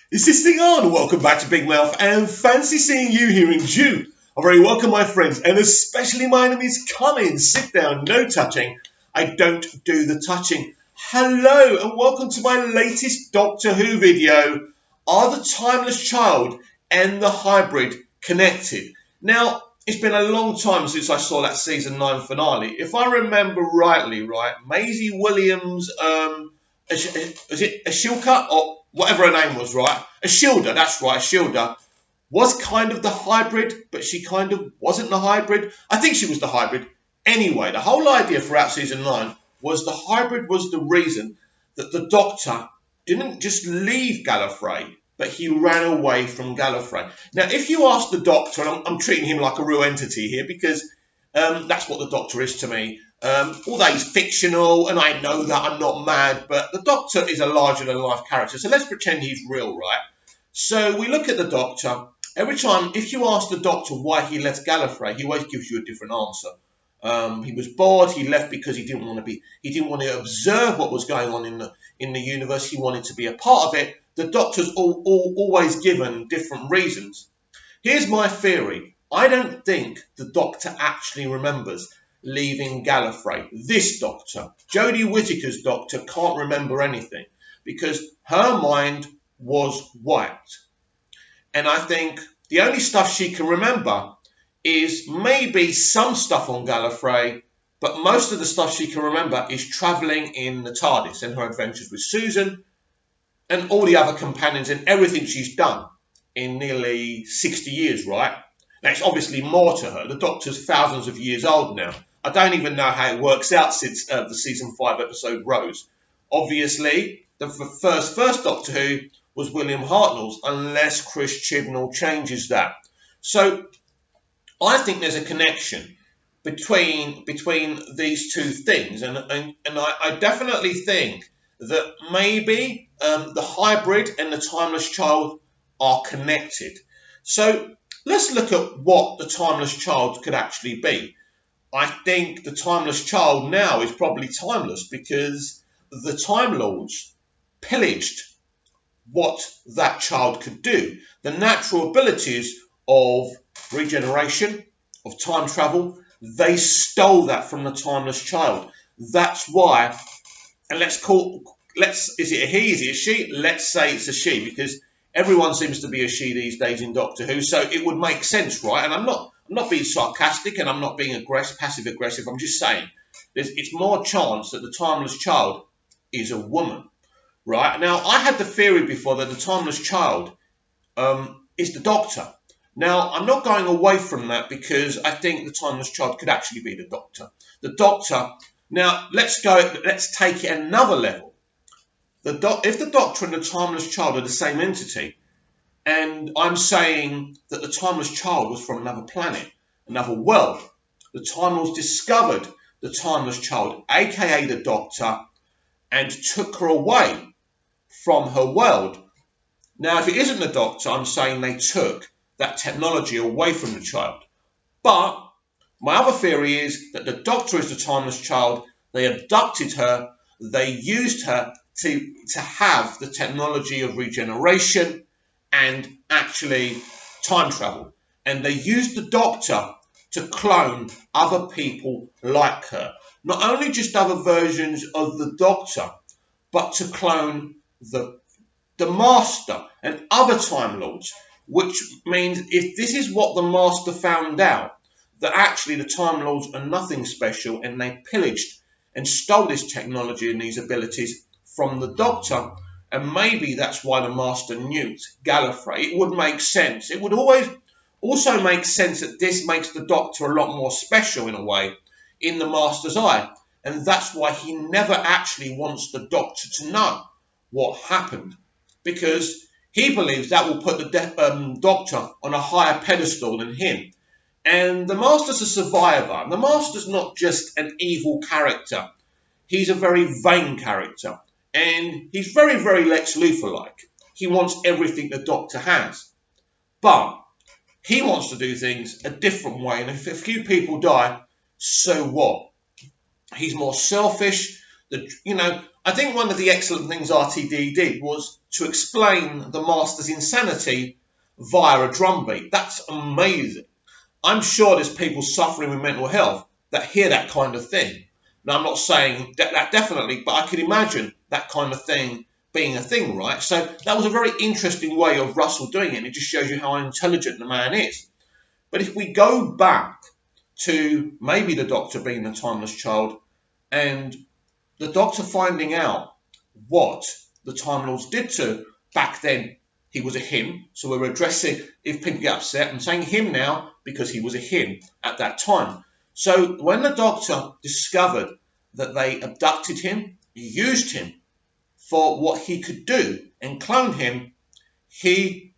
Is this thing on? Welcome back to Big Mouth and fancy seeing you here in June. I'm very welcome, my friends, and especially my enemies. Come in, sit down, no touching. I don't do the touching. Hello, and welcome to my latest Doctor Who video. Are the Timeless Child and the Hybrid connected? Now, it's been a long time since I saw that season 9 finale. If I remember rightly, right, Maisie Williams, is it Ashilka or whatever her name was, right? Ashilda, that's right, Ashilda was kind of the hybrid, but she kind of wasn't the hybrid. I think she was the hybrid. Anyway, the whole idea throughout season 9 was the hybrid was the reason that the Doctor didn't just leave Gallifrey, but he ran away from Gallifrey. Now, if you ask the Doctor, and I'm treating him like a real entity here because that's what the Doctor is to me. Although he's fictional, and I know that I'm not mad, but the Doctor is a larger-than-life character, so let's pretend he's real, right? So we look at the Doctor. Every time, if you ask the Doctor why he left Gallifrey, he always gives you a different answer. He was bored. He left because he didn't want to be. He didn't want to observe what was going on in the universe. He wanted to be a part of it. The Doctor's always given different reasons. Here's my theory. I don't think the Doctor actually remembers leaving Gallifrey. This Doctor, Jodie Whittaker's Doctor, can't remember anything because her mind was wiped. And I think the only stuff she can remember is maybe some stuff on Gallifrey, but most of the stuff she can remember is travelling in the TARDIS and her adventures with Susan and all the other companions and everything she's done in nearly 60 years, right? Now, it's obviously more to her. The Doctor's thousands of years old now. I don't even know how it works out since the season 5 episode Rose. Obviously, the first Doctor Who was William Hartnell's, unless Chris Chibnall changes that. So I think there's a connection between these two things, and I definitely think that maybe the hybrid and the Timeless Child are connected. So let's look at what the Timeless Child could actually be. I think the Timeless Child now is probably timeless because the Time Lords pillaged what that child could do. The natural abilities of regeneration, of time travel, they stole that from the Timeless Child. That's why, and is it a he, is it a she? Let's say it's a she, because everyone seems to be a she these days in Doctor Who, so it would make sense, right? And I'm not being sarcastic and I'm not being passive aggressive, I'm just saying it's more chance that the Timeless Child is a woman. Right, now, I had the theory before that the Timeless Child is the Doctor. Now, I'm not going away from that because I think the Timeless Child could actually be the Doctor. The Doctor, now, let's take it another level. If the Doctor and the Timeless Child are the same entity, and I'm saying that the Timeless Child was from another planet, another world, the Time Lords discovered the Timeless Child, aka the Doctor, and took her away from her world. Now, if it isn't the Doctor, I'm saying they took that technology away from the child. But my other theory is that the Doctor is the Timeless Child. They abducted her. They used her to have the technology of regeneration and actually time travel. And they used the Doctor to clone other people like her. Not only just other versions of the Doctor, but to clone the Master and other Time Lords, which means if this is what the Master found out, that actually the Time Lords are nothing special and they pillaged and stole this technology and these abilities from the Doctor, and maybe that's why the Master nuked Gallifrey, it would make sense. It would always also make sense that this makes the Doctor a lot more special in a way in the Master's eye, and that's why he never actually wants the Doctor to know what happened, because he believes that will put the Doctor on a higher pedestal than him. And the Master's a survivor. And the Master's not just an evil character. He's a very vain character. And he's very, very Lex Luthor-like. He wants everything the Doctor has. But he wants to do things a different way. And if a few people die, so what? He's more selfish. I think one of the excellent things RTD did was to explain the Master's insanity via a drumbeat. That's amazing. I'm sure there's people suffering with mental health that hear that kind of thing. Now, I'm not saying that definitely, but I could imagine that kind of thing being a thing, right? So that was a very interesting way of Russell doing it. And it just shows you how intelligent the man is. But if we go back to maybe the Doctor being a timeless child and the Doctor finding out what the Time Lords did to back then, he was a him. So we're addressing, if people get upset, I'm saying him now because he was a him at that time. So when the Doctor discovered that they abducted him, used him for what he could do and cloned him, he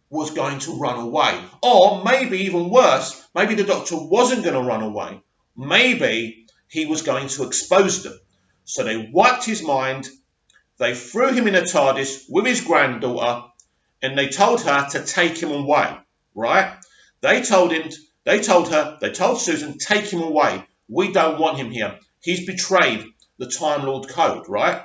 was going to run away. Or maybe even worse, maybe the Doctor wasn't going to run away. Maybe he was going to expose them. So they wiped his mind, they threw him in a TARDIS with his granddaughter, and they told her to take him away, right? They told Susan, take him away. We don't want him here. He's betrayed the Time Lord code, right?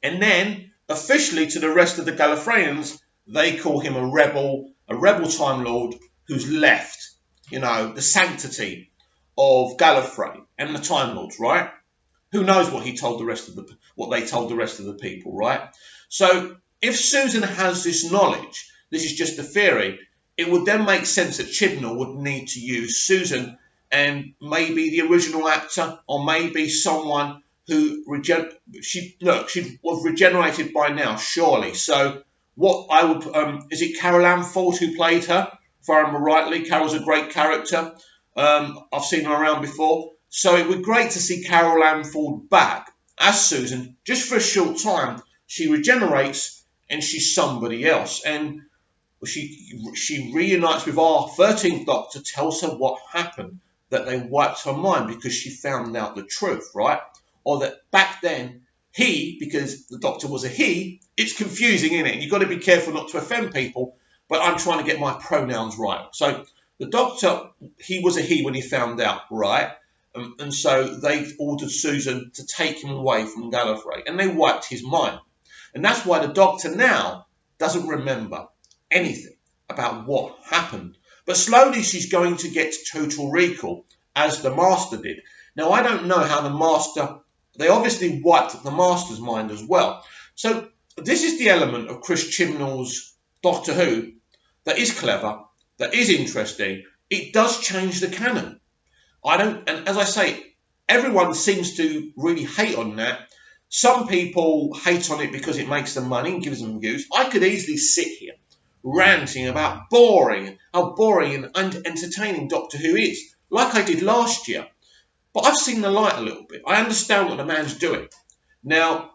And then, officially to the rest of the Gallifreyans, they call him a rebel Time Lord who's left, the sanctity of Gallifrey and the Time Lords, right? Who knows what they told the rest of the people, right? So if Susan has this knowledge, this is just a theory, it would then make sense that Chibnall would need to use Susan and maybe the original actor, or maybe someone who she was regenerated by now, surely. So what I would is it Carol Ann Ford who played her? If I remember rightly, Carol's a great character. I've seen her around before. So it would be great to see Carol Ann Ford back as Susan, just for a short time. She regenerates and she's somebody else. And she reunites with our 13th Doctor, tells her what happened, that they wiped her mind because she found out the truth, right? Or that back then, because the Doctor was a he, it's confusing, isn't it? You've got to be careful not to offend people, but I'm trying to get my pronouns right. So the Doctor, he was a he when he found out, right? And so they ordered Susan to take him away from Gallifrey, and they wiped his mind. And that's why the Doctor now doesn't remember anything about what happened. But slowly she's going to get total recall, as the Master did. Now, I don't know how the Master... They obviously wiped the Master's mind as well. So this is the element of Chris Chibnall's Doctor Who that is clever, that is interesting. It does change the canon. And as I say, everyone seems to really hate on that. Some people hate on it because it makes them money and gives them views. I could easily sit here ranting about how boring and entertaining Doctor Who is, like I did last year. But I've seen the light a little bit. I understand what the man's doing. Now,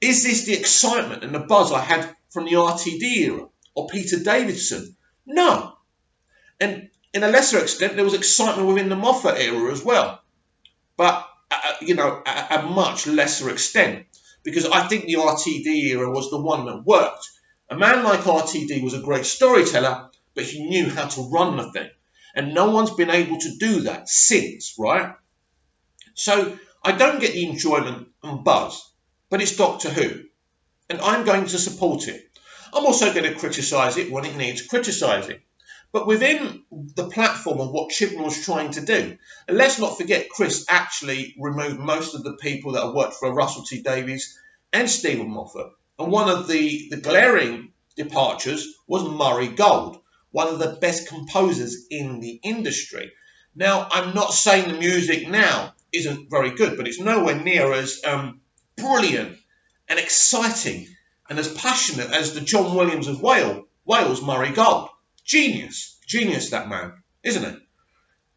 is this the excitement and the buzz I had from the RTD era or Peter Davison? No. And in a lesser extent, there was excitement within the Moffat era as well. But, at a much lesser extent. Because I think the RTD era was the one that worked. A man like RTD was a great storyteller, but he knew how to run the thing. And no one's been able to do that since, right? So I don't get the enjoyment and buzz, but it's Doctor Who, and I'm going to support it. I'm also going to criticise it when it needs criticising, but within the platform of what Chibnall's trying to do. And let's not forget, Chris actually removed most of the people that have worked for Russell T Davies and Stephen Moffat. And one of the glaring departures was Murray Gold, one of the best composers in the industry. Now, I'm not saying the music now isn't very good, but it's nowhere near as brilliant and exciting and as passionate as the John Williams of Wales, Murray Gold. Genius, that man, isn't it?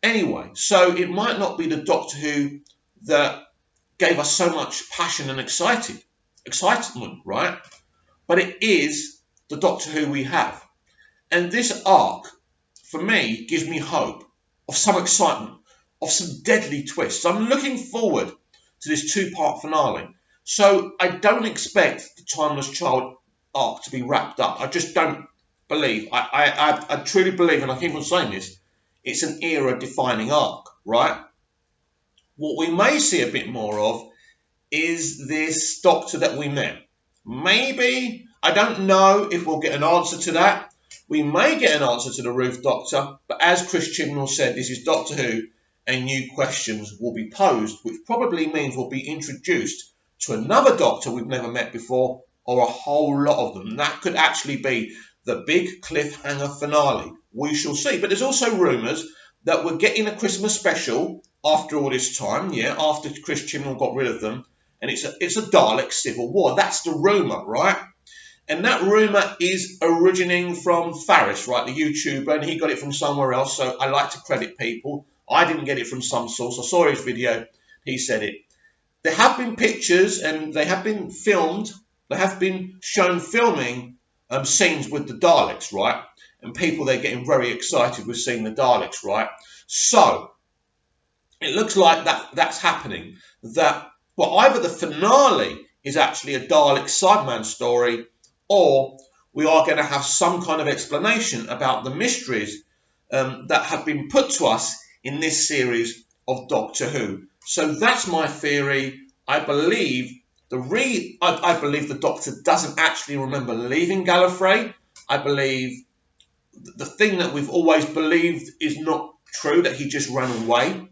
Anyway, so it might not be the Doctor Who that gave us so much passion and excitement, right? But it is the Doctor Who we have. And this arc, for me, gives me hope of some excitement, of some deadly twists. I'm looking forward to this two-part finale. So I don't expect the Timeless Child arc to be wrapped up. I just don't believe. I truly believe, and I keep on saying this, it's an era-defining arc, right? What we may see a bit more of is this doctor that we met? Maybe, I don't know if we'll get an answer to that. We may get an answer to the Ruth Doctor, but as Chris Chibnall said, this is Doctor Who, and new questions will be posed, which probably means we'll be introduced to another Doctor we've never met before, or a whole lot of them. That could actually be the big cliffhanger finale. We shall see. But there's also rumours that we're getting a Christmas special after all this time, after Chris Chibnall got rid of them, and it's a Dalek civil war. That's the rumour, right? And that rumour is originating from Faris, right, the YouTuber, and he got it from somewhere else, so I like to credit people. I didn't get it from some source. I saw his video, he said it. There have been pictures, and they have been filmed, they have been shown filming scenes with the Daleks, right? And people, they're getting very excited with seeing the Daleks, right? So, it looks like that's happening. That, well, either the finale is actually a Dalek Cyberman story, or we are going to have some kind of explanation about the mysteries that have been put to us in this series of Doctor Who. So that's my theory. I believe the Doctor doesn't actually remember leaving Gallifrey. I believe the thing that we've always believed is not true, that he just ran away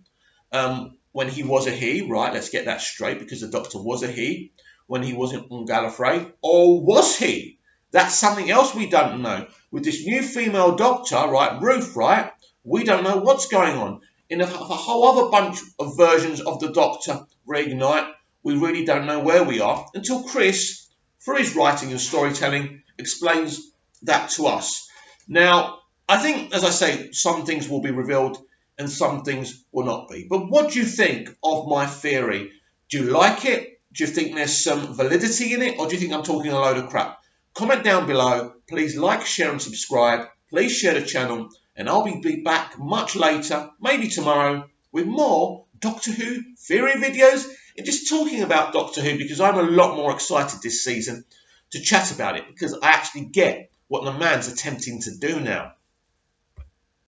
when he was a he, right? Let's get that straight, because the Doctor was a he when he wasn't on Gallifrey. Or was he? That's something else we don't know. With this new female Doctor, right, Ruth, right, we don't know what's going on. In a whole other bunch of versions of the Doctor Reignite, we really don't know where we are until Chris, through his writing and storytelling, explains that to us. Now, I think, as I say, some things will be revealed and some things will not be. But what do you think of my theory? Do you like it? Do you think there's some validity in it? Or do you think I'm talking a load of crap? Comment down below. Please like, share and subscribe. Please share the channel. And I'll be back much later, maybe tomorrow, with more Doctor Who theory videos and just talking about Doctor Who, because I'm a lot more excited this season to chat about it, because I actually get what the man's attempting to do now.